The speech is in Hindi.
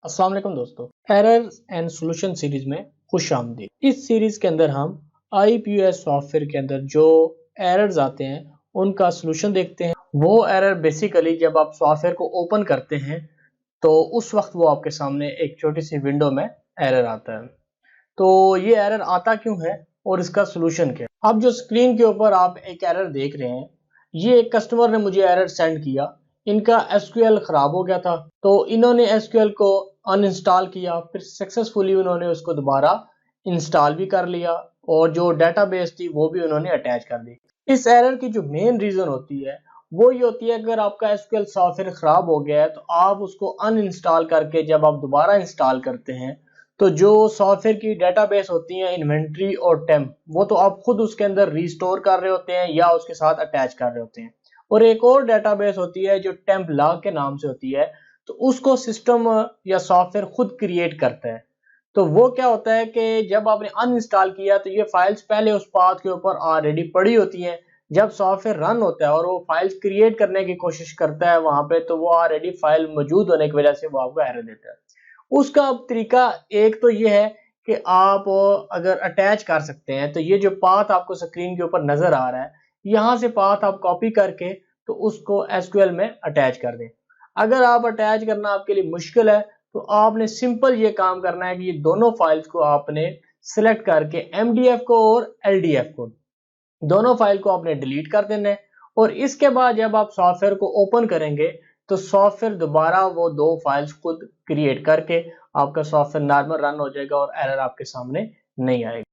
अस्सलाम वालेकुम दोस्तों, एरर्स एंड सॉल्यूशन सीरीज में खुश आमदीद। इस सीरीज के अंदर हम IPS सॉफ्टवेयर के अंदर जो एरर्स आते हैं उनका सॉल्यूशन देखते हैं। वो एरर बेसिकली जब आप सॉफ्टवेयर को ओपन करते हैं तो उस वक्त वो आपके सामने एक छोटी सी विंडो में एरर आता है। तो ये एरर आता क्यों है और इसका सॉल्यूशन क्या है। अब जो स्क्रीन के ऊपर आप एक एरर देख रहे हैं, ये एक कस्टमर ने मुझे एरर सेंड किया। इनका SQL खराब हो गया था, तो इन्होंने SQL को अनइंस्टॉल किया, फिर सक्सेसफुली उन्होंने उसको दोबारा इंस्टॉल भी कर लिया और जो डेटाबेस थी वो भी उन्होंने अटैच कर दी। इस एरर की जो मेन रीजन होती है वो ये होती है, अगर आपका SQL सॉफ्टवेयर खराब हो गया है तो आप उसको अनइंस्टॉल करके जब आप दोबारा इंस्टॉल करते हैं तो जो सॉफ्टवेयर की डेटाबेस होती है, इन्वेंट्री और टेम्प, वो तो आप खुद उसके अंदर रिस्टोर कर रहे होते हैं या उसके साथ अटैच कर रहे होते हैं। और एक और डेटाबेस होती है जो टेम्प लॉग के नाम से होती है, तो उसको सिस्टम या सॉफ्टवेयर खुद क्रिएट करता है। तो वो क्या होता है कि जब आपने अनइंस्टॉल किया तो ये फाइल्स पहले उस पाथ के ऊपर ऑलरेडी पड़ी होती हैं। जब सॉफ्टवेयर रन होता है और वो फाइल्स क्रिएट करने की कोशिश करता है वहां पे, तो वो ऑलरेडी फाइल मौजूद होने की वजह से वो आपको एरर देता है। उसका अब तरीका एक तो ये है कि आप अगर अटैच कर सकते हैं, तो ये जो पाथ आपको स्क्रीन के ऊपर नजर आ रहा है, यहाँ से पाथ आप कॉपी करके तो उसको SQL में अटैच कर दें। अगर आप अटैच करना आपके लिए मुश्किल है तो आपने सिंपल ये काम करना है कि ये दोनों फाइल्स को आपने सिलेक्ट करके MDF को और LDF को, दोनों फाइल को आपने डिलीट कर देना है। और इसके बाद जब आप सॉफ्टवेयर को ओपन करेंगे तो सॉफ्टवेयर दोबारा वो दो फाइल्स खुद क्रिएट करके आपका सॉफ्टवेयर नॉर्मल रन हो जाएगा और एरर आपके सामने नहीं आएगा।